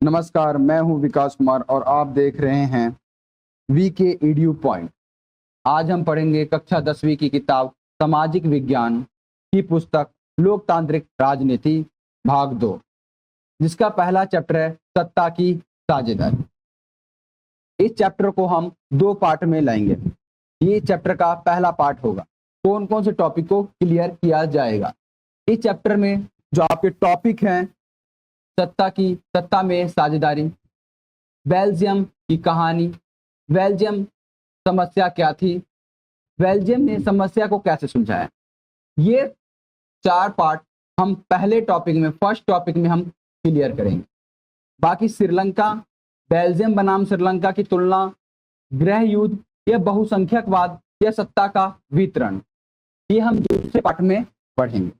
नमस्कार, मैं हूं विकास कुमार और आप देख रहे हैं वीके ईडीयू पॉइंट। आज हम पढ़ेंगे कक्षा 10वीं की किताब सामाजिक विज्ञान की पुस्तक लोकतांत्रिक राजनीति भाग 2, जिसका पहला चैप्टर है सत्ता की साझेदारी। इस चैप्टर को हम 2 पार्ट में लाएंगे। ये चैप्टर का पहला पार्ट होगा, कौन कौन से टॉपिक को क्लियर किया जाएगा। इस चैप्टर में जो आपके टॉपिक हैं, सत्ता में साझेदारी, बेल्जियम की कहानी, बेल्जियम समस्या क्या थी, बेल्जियम ने समस्या को कैसे सुलझाया। ये 4 पार्ट हम पहले टॉपिक में, फर्स्ट टॉपिक में हम क्लियर करेंगे। बाकी श्रीलंका, बेल्जियम बनाम श्रीलंका की तुलना, गृह युद्ध या बहुसंख्यकवाद या सत्ता का वितरण, ये हम दूसरे पार्ट में पढ़ेंगे।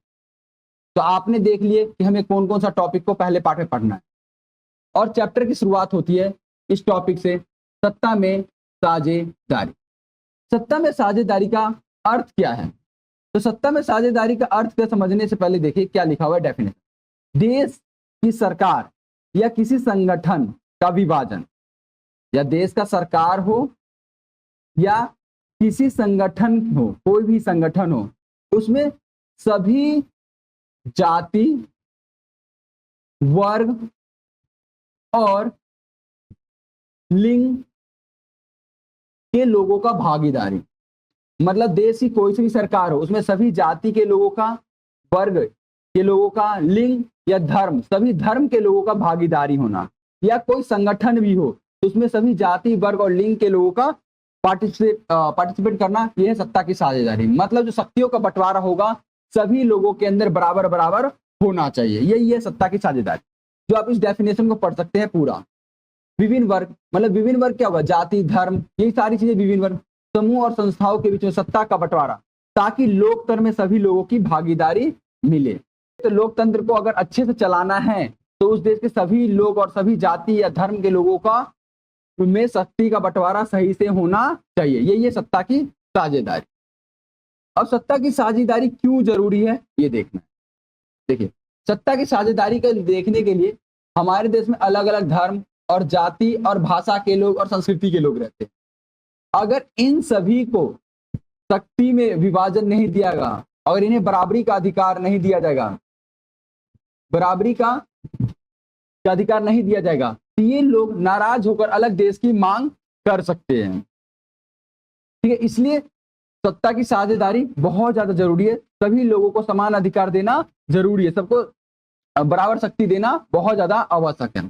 तो आपने देख लिए कि हमें कौन कौन सा टॉपिक को पहले पार्ट में पढ़ना है। और चैप्टर की शुरुआत होती है इस टॉपिक से, सत्ता में साझेदारी। सत्ता में साझेदारी का अर्थ क्या है? तो सत्ता में साझेदारी का अर्थ क्या समझने से पहले देखिए क्या लिखा हुआ है डेफिनेशन। देश की सरकार या किसी संगठन का विभाजन, या देश का सरकार हो या किसी संगठन हो, कोई भी संगठन हो, उसमें सभी जाति, वर्ग और लिंग के लोगों का भागीदारी। मतलब देश की कोई सी भी सरकार हो, उसमें सभी जाति के लोगों का, वर्ग के लोगों का, लिंग या धर्म, सभी धर्म के लोगों का भागीदारी होना। या कोई संगठन भी हो तो उसमें सभी जाति, वर्ग और लिंग के लोगों का पार्टिसिपेट करना, यह है सत्ता की साझेदारी। मतलब जो शक्तियों का बंटवारा होगा सभी लोगों के अंदर बराबर बराबर होना चाहिए, यही है सत्ता की साझेदारी। जो आप इस डेफिनेशन को पढ़ सकते हैं पूरा। विभिन्न वर्ग, मतलब विभिन्न वर्ग क्या हुआ? जाति, धर्म, यही सारी चीजें विभिन्न वर्ग। समूह और संस्थाओं के बीच में सत्ता का बंटवारा, ताकि लोकतंत्र में सभी लोगों की भागीदारी मिले। तो लोकतंत्र को अगर अच्छे से चलाना है तो उस देश के सभी लोग और सभी जाति या धर्म के लोगों का में शक्ति का बंटवारा सही से होना चाहिए, यही है सत्ता की साझेदारी। अब सत्ता की साझेदारी क्यों जरूरी है ये देखना है। देखिए, सत्ता की साझेदारी को देखने के लिए हमारे देश में अलग अलग धर्म और जाति और भाषा के लोग और संस्कृति के लोग रहते हैं। अगर इन सभी को शक्ति में विभाजन नहीं दिया गया, अगर इन्हें बराबरी का अधिकार नहीं दिया जाएगा, बराबरी का अधिकार नहीं दिया जाएगा, तो ये लोग नाराज होकर अलग देश की मांग कर सकते हैं। ठीक है, इसलिए सत्ता की साझेदारी बहुत ज्यादा जरूरी है। सभी लोगों को समान अधिकार देना जरूरी है, सबको बराबर शक्ति देना बहुत ज्यादा आवश्यक है।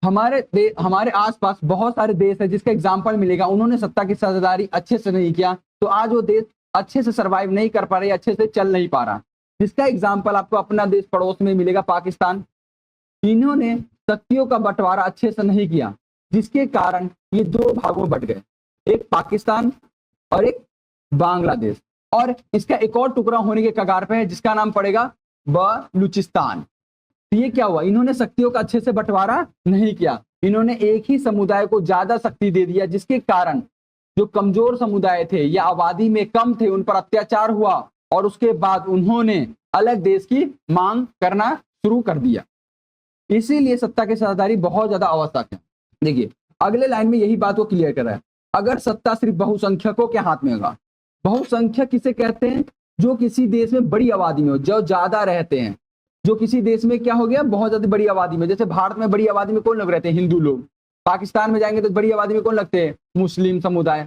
हमारे आसपास बहुत सारे देश है जिसका एग्जाम्पल मिलेगा, उन्होंने सत्ता की साझेदारी अच्छे से नहीं किया, तो आज वो देश अच्छे से सरवाइव नहीं कर पा रहे, अच्छे से चल नहीं पा रहा। जिसका एग्जाम्पल आपको अपना देश पड़ोस में मिलेगा, पाकिस्तान। इन्होंने शक्तियों का बंटवारा अच्छे से नहीं किया, जिसके कारण ये 2 भागों में बट गए, एक पाकिस्तान और एक बांग्लादेश। और इसका एक और टुकड़ा होने के कगार पे है जिसका नाम पड़ेगा बलूचिस्तान। ये क्या हुआ? इन्होंने शक्तियों का अच्छे से बंटवारा नहीं किया, इन्होंने एक ही समुदाय को ज्यादा शक्ति दे दिया, जिसके कारण जो कमजोर समुदाय थे या आबादी में कम थे उन पर अत्याचार हुआ, और उसके बाद उन्होंने अलग देश की मांग करना शुरू कर दिया। इसीलिए सत्ता की साझेदारी बहुत ज्यादा आवश्यक है। देखिए, अगले लाइन में यही बात को क्लियर कर रहा है। अगर सत्ता सिर्फ बहुसंख्यकों के हाथ में होगा, बहुसंख्यक किसे कहते हैं? जो किसी देश में बड़ी आबादी में हो, जो ज्यादा रहते हैं, जो किसी देश में क्या हो गया, बहुत ज्यादा बड़ी आबादी में। जैसे भारत में बड़ी आबादी में कौन लोग रहते हैं? हिंदू लोग। पाकिस्तान में जाएंगे तो बड़ी आबादी में कौन लगते हैं? मुस्लिम समुदाय।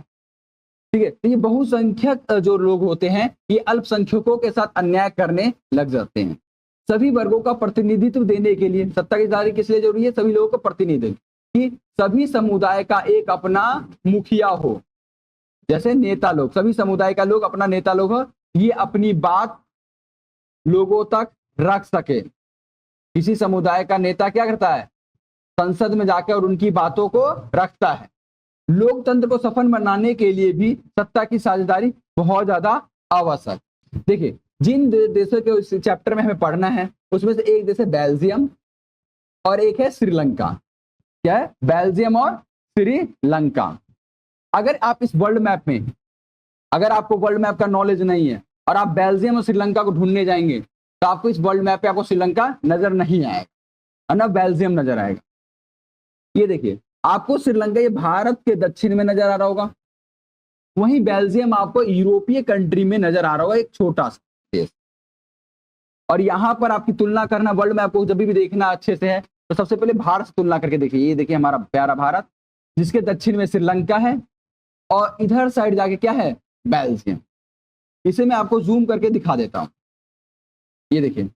ठीक है, तो ये बहुसंख्यक जो लोग होते हैं ये अल्पसंख्यकों के साथ अन्याय करने लग जाते हैं। सभी वर्गों का प्रतिनिधित्व देने के लिए सत्ता की साझेदारी किस लिए जरूरी है? सभी लोगों का प्रतिनिधित्व, कि सभी समुदाय का एक अपना मुखिया हो, जैसे नेता लोग, सभी समुदाय का लोग अपना नेता लोग हो, ये अपनी बात लोगों तक रख सके। किसी समुदाय का नेता क्या करता है? संसद में जाकर और उनकी बातों को रखता है। लोकतंत्र को सफल बनाने के लिए भी सत्ता की साझेदारी बहुत ज्यादा आवश्यक। देखिए, जिन देशों के इस चैप्टर में हमें पढ़ना है उसमें से एक देश है बेल्जियम और एक है श्रीलंका। क्या है? बेल्जियम और श्रीलंका। अगर आप इस वर्ल्ड मैप में, अगर आपको वर्ल्ड मैप का नॉलेज नहीं है और आप बेल्जियम और श्रीलंका को ढूंढने जाएंगे तो आपको इस वर्ल्ड मैप पे आपको श्रीलंका नजर नहीं आएगा। और ना बेल्जियम नजर आएगा। ये देखिए आपको श्रीलंका ये भारत के दक्षिण में नजर आ रहा होगा, वहीं बेल्जियम आपको यूरोपीय कंट्री में नजर आ रहा होगा, एक छोटा सा देश। और यहां पर आपकी तुलना करना वर्ल्ड मैप को जब भी देखना अच्छे से है तो सबसे पहले भारत से तुलना करके देखिए। ये देखिए हमारा प्यारा भारत, जिसके दक्षिण में श्रीलंका है और इधर साइड जाके क्या है, बेल्जियम। इसे मैं आपको जूम करके दिखा देता हूं। ये देखिए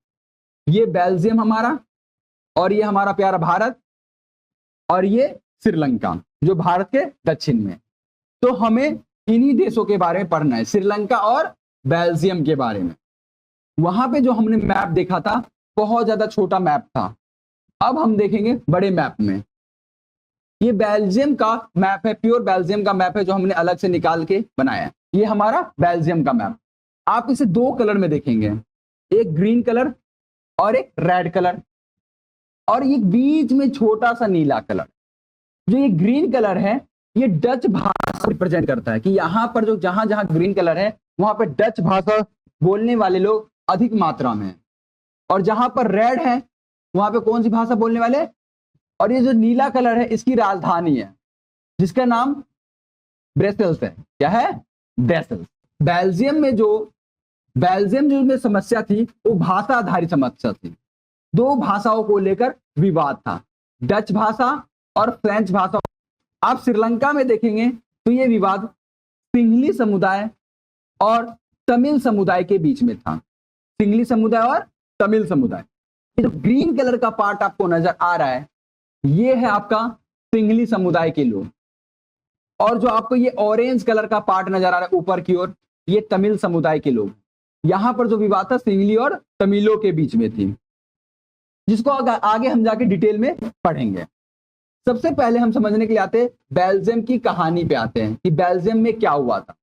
ये बेल्जियम हमारा, और ये हमारा प्यारा भारत, और ये श्रीलंका जो भारत के दक्षिण में। तो हमें इन्हीं देशों के बारे में पढ़ना है, श्रीलंका और बेल्जियम के बारे में। वहां पे जो हमने मैप देखा था बहुत ज्यादा छोटा मैप था, अब हम देखेंगे बड़े मैप में। ये बेल्जियम का मैप है, प्योर बेल्जियम का मैप है जो हमने अलग से निकाल के बनाया है। ये हमारा बेल्जियम का मैप। आप इसे दो कलर में देखेंगे, एक ग्रीन कलर और एक रेड कलर, और ये बीच में छोटा सा नीला कलर। जो ये ग्रीन कलर है ये डच भाषा रिप्रेजेंट करता है कि यहाँ पर जो जहां जहां ग्रीन कलर है वहां पर डच भाषा बोलने वाले लोग अधिक मात्रा में हैं, और जहां पर रेड है वहां पे कौन सी भाषा बोलने वाले। और ये जो नीला कलर है इसकी राजधानी है जिसका नाम ब्रसेल्स है। क्या है, ब्रसेल्स। बेल्जियम जो में समस्या थी वो भाषा आधारित समस्या थी। दो भाषाओं को लेकर विवाद था, डच भाषा और फ्रेंच भाषा। आप श्रीलंका में देखेंगे तो ये विवाद सिंहली समुदाय और तमिल समुदाय के बीच में था। सिंहली समुदाय और तमिल समुदाय। ये जो ग्रीन कलर का पार्ट आपको नजर आ रहा है ये है आपका सिंहली समुदाय के लोग, और जो आपको ये ऑरेंज कलर का पार्ट नजर आ रहा है ऊपर की ओर ये तमिल समुदाय के लोग। यहां पर जो विवाद था सिंहली और तमिलों के बीच में थी, जिसको आगे हम जाके डिटेल में पढ़ेंगे। सबसे पहले हम समझने के लिए आते हैं बेल्जियम की कहानी पे आते हैं कि बेल्जियम में क्या हुआ था।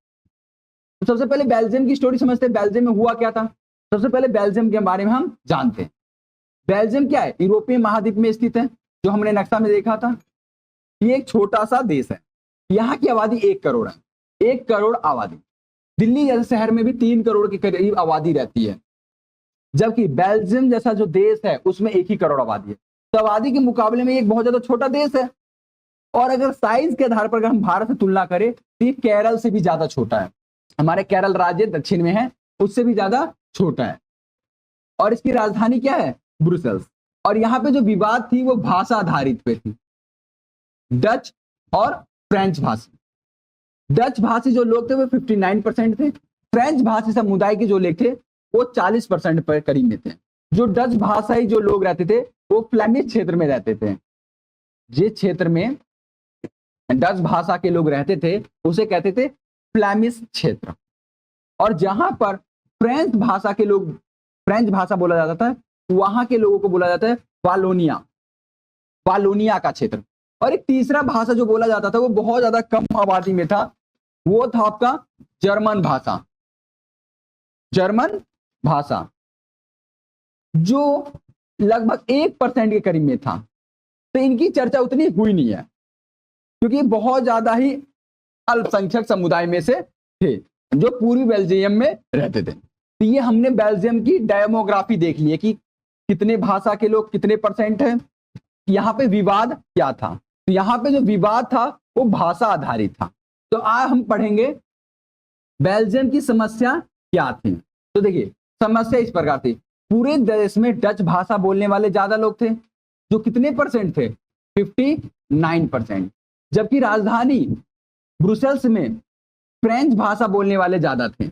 तो सबसे पहले बेल्जियम की स्टोरी समझते हैं, बेल्जियम में हुआ क्या था। सबसे पहले बेल्जियम के बारे में हम जानते हैं। बेल्जियम क्या है, यूरोपीय महाद्वीप में स्थित है, जो हमने नक्शा में देखा था। ये एक छोटा सा देश है, यहाँ की आबादी 1 करोड़ है, 1 करोड़ आबादी। दिल्ली जैसे शहर में भी 3 करोड़ के करीब आबादी रहती है, जबकि बेल्जियम जैसा जो देश है उसमें 1 ही करोड़ आबादी है। तो आबादी के मुकाबले में एक बहुत ज्यादा छोटा देश है, और अगर साइज के आधार पर अगर हम भारत से तुलना करें तो ये केरल से भी ज्यादा छोटा है। हमारे केरल राज्य दक्षिण में है, उससे भी ज्यादा छोटा है। और इसकी राजधानी क्या है, ब्रुसेल्स। और यहाँ पे जो विवाद थी वो भाषा आधारित पे थी, डच और फ्रेंच भाषी। डच भाषी जो लोग थे वो 59% थे, फ्रेंच भाषी समुदाय के जो लोग थे वो 40% पर करीब में थे। जो डच भाषाई जो लोग रहते थे वो फ्लेमिश क्षेत्र में रहते थे। जिस क्षेत्र में डच भाषा के लोग रहते थे उसे कहते थे फ्लेमिश क्षेत्र। और जहां पर फ्रेंच भाषा के लोग, फ्रेंच भाषा बोला जाता था, वहां के लोगों को बोला जाता है वालोनिया, वालोनिया का क्षेत्र। और एक तीसरा भाषा जो बोला जाता था वो बहुत ज्यादा कम आबादी में था, वो था आपका जर्मन भाषा। जर्मन भाषा जो लगभग 1% के करीब में था। तो इनकी चर्चा उतनी हुई नहीं है क्योंकि बहुत ज्यादा ही अल्पसंख्यक समुदाय में से थे जो पूर्वी बेल्जियम में रहते थे। तो ये हमने बेल्जियम की डेमोग्राफी देख ली है कि कितने भाषा के लोग कितने % हैं। यहाँ पे विवाद क्या था, तो यहाँ पे जो विवाद था वो भाषा आधारित था। तो आज हम पढ़ेंगे बेल्जियम की समस्या क्या थी। तो देखिए समस्या इस प्रकार थी, पूरे देश में डच भाषा बोलने वाले ज्यादा लोग थे, जो कितने % थे, 59%। जबकि राजधानी ब्रुसेल्स में फ्रेंच भाषा बोलने वाले ज्यादा थे,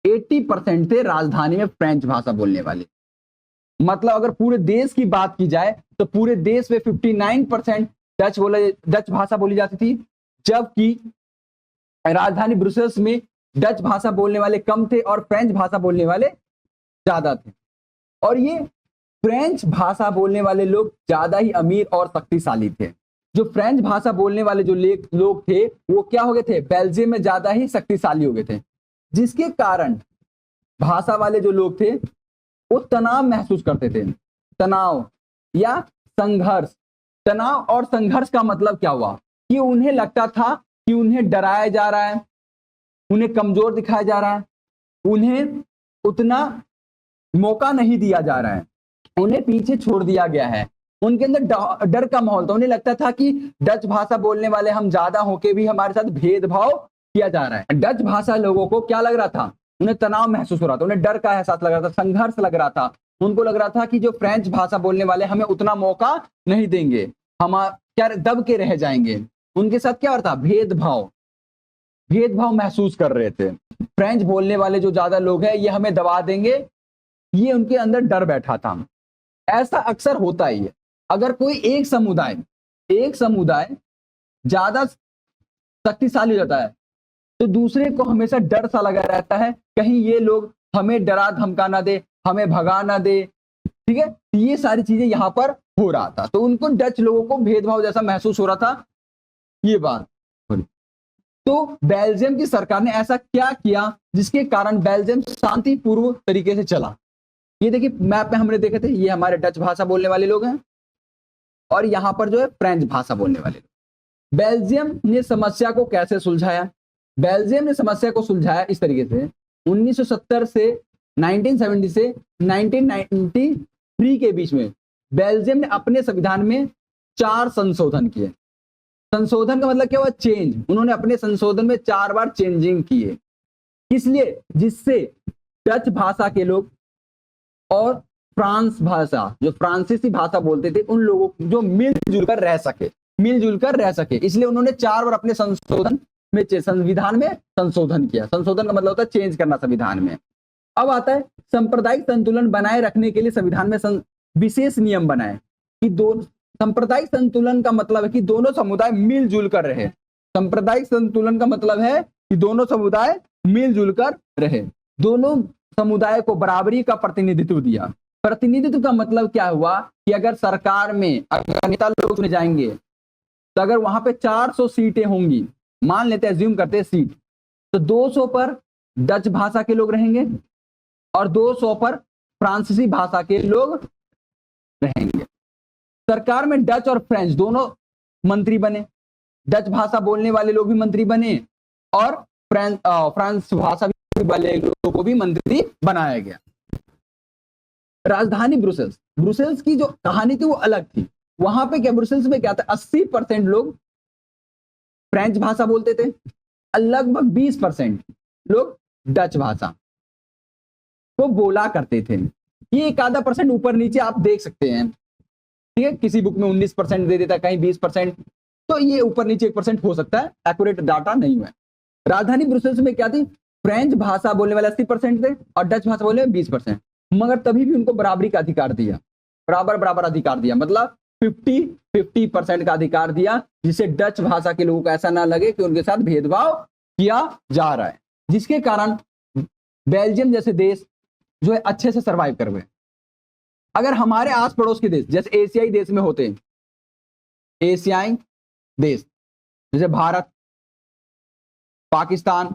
80% थे राजधानी में फ्रेंच भाषा बोलने वाले। मतलब अगर पूरे देश की बात की जाए तो पूरे देश में 59% डच भाषा बोली जाती थी, जबकि राजधानी ब्रुसेल्स में डच भाषा बोलने वाले कम थे और फ्रेंच भाषा बोलने वाले ज्यादा थे। और ये फ्रेंच भाषा बोलने वाले लोग ज्यादा ही अमीर और शक्तिशाली थे। जो फ्रेंच भाषा बोलने वाले जो लोग थे वो क्या हो गए थे, बेल्जियम में ज्यादा ही शक्तिशाली हो गए थे, जिसके कारण भाषा वाले जो लोग थे वो तनाव महसूस करते थे। तनाव या संघर्ष। तनाव और संघर्ष का मतलब क्या हुआ कि उन्हें लगता था कि उन्हें डराया जा रहा है, उन्हें कमजोर दिखाया जा रहा है, उन्हें उतना मौका नहीं दिया जा रहा है। उन्हें पीछे छोड़ दिया गया है। उनके अंदर डर का माहौल था, उन्हें लगता था कि डच भाषा बोलने वाले हम ज्यादा होके भी हमारे साथ भेदभाव किया जा रहा है। डच भाषा लोगों को क्या लग रहा था, उन्हें तनाव महसूस हो रहा था, उन्हें डर का एहसास लग रहा था, संघर्ष लग रहा था। उनको लग रहा था कि जो फ्रेंच भाषा बोलने वाले हमें उतना मौका नहीं देंगे, हम क्या दब के रह जाएंगे। उनके साथ क्या हो रहा था, भेदभाव महसूस कर रहे थे। फ्रेंच बोलने वाले जो ज्यादा लोग हैं ये हमें दबा देंगे, ये उनके अंदर डर बैठा था। ऐसा अक्सर होता ही है, अगर कोई एक समुदाय ज्यादा शक्तिशाली होता है तो दूसरे को हमेशा डर सा लगा रहता है, कहीं ये लोग हमें डरा धमका ना दे, हमें भगा ना दे, ठीक है। ये सारी चीजें यहाँ पर हो रहा था, तो उनको डच लोगों को भेदभाव जैसा महसूस हो रहा था। ये बात तो बेल्जियम की सरकार ने ऐसा क्या किया जिसके कारण बेल्जियम शांतिपूर्व तरीके से चला। ये देखिए मैप में हमने देखे थे, ये हमारे डच भाषा बोलने वाले लोग हैं और यहाँ पर जो है फ्रेंच भाषा बोलने वाले लोग। बेल्जियम ने समस्या को कैसे सुलझाया, बेल्जियम ने समस्या को सुलझाया इस तरीके से 1970 से 1970 से 1993 के बीच में बेल्जियम ने अपने संविधान में 4 संशोधन किए। संशोधन का मतलब क्या हुआ, चेंज। उन्होंने अपने संशोधन में 4 बार चेंजिंग किए, इसलिए जिससे डच भाषा के लोग और फ्रांस भाषा, जो फ्रांसीसी भाषा बोलते थे, उन लोगों जो मिलजुल कर रह सके, इसलिए उन्होंने 4 बार अपने संशोधन में संविधान में संशोधन किया। संशोधन का मतलब होता है चेंज करना संविधान में। अब आता है सांप्रदायिक संतुलन बनाए रखने के लिए संविधान में विशेष नियम बनाए कि सांप्रदायिक संतुलन का मतलब है कि दोनों समुदाय मिलजुल कर रहे। सांप्रदायिक संतुलन का मतलब है कि दोनों समुदाय मिलजुल कर रहे, दोनों समुदाय को बराबरी का प्रतिनिधित्व दिया। प्रतिनिधित्व का मतलब क्या हुआ कि अगर सरकार में अगर नेता लोग चुने जाएंगे तो अगर वहां पे 400 सीटें होंगी, मान लेते हैं, एज्यूम करते हैं सीट, तो 200 पर डच भाषा के लोग रहेंगे और 200 पर फ्रांसीसी भाषा के लोग रहेंगे। सरकार में डच और फ्रेंच दोनों मंत्री बने, डच भाषा बोलने वाले लोग भी मंत्री बने और फ्रांस भाषा वाले लोगों को भी मंत्री बनाया गया। राजधानी ब्रुसेल्स की जो कहानी थी वो अलग थी। वहां पे क्या, ब्रुसेल्स में क्या था, 80% लोग फ्रेंच भाषा बोलते थे, लगभग 20% लोग डच भाषा को बोला करते थे। ये एक आधा परसेंट ऊपर नीचे आप देख सकते हैं, ठीक है। किसी बुक में 19% दे देता है, कहीं 20%, तो ये ऊपर नीचे 1% हो सकता है, एक्यूरेट डाटा नहीं है। राजधानी ब्रुसेल्स में क्या थी, फ्रेंच भाषा बोलने वाले 80% थे और डच भाषा बोलने वाले 20%, मगर तभी भी उनको बराबरी का अधिकार दिया, बराबर अधिकार दिया, मतलब 50-50% का अधिकार दिया, जिससे डच भाषा के लोगों को ऐसा ना लगे कि उनके साथ भेदभाव किया जा रहा है, जिसके कारण बेल्जियम जैसे देश जो है अच्छे से सर्वाइव कर गए। अगर हमारे आस पड़ोस के देश जैसे एशियाई देश में होते, एशियाई देश जैसे भारत, पाकिस्तान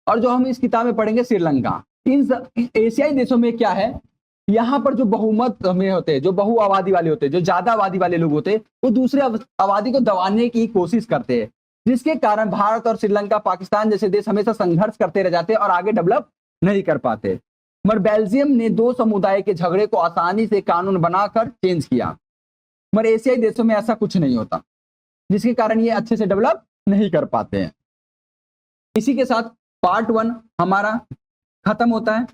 और जो हम इस किताब में पढ़ेंगे श्रीलंका, इन एशियाई देशों में क्या है, यहाँ पर जो बहुमत में होते हैं, जो बहु आबादी वाले होते हैं, जो ज्यादा आबादी वाले लोग होते हैं, वो दूसरे आबादी को दबाने की कोशिश करते हैं, जिसके कारण भारत और श्रीलंका, पाकिस्तान जैसे देश हमेशा संघर्ष करते रह जाते हैं और आगे डेवलप नहीं कर पाते। मगर बेल्जियम ने 2 समुदाय के झगड़े को आसानी से कानून बनाकर चेंज किया, मगर एशियाई देशों में ऐसा कुछ नहीं होता, जिसके कारण ये अच्छे से डेवलप नहीं कर पाते हैं। इसी के साथ पार्ट 1 हमारा खत्म होता है।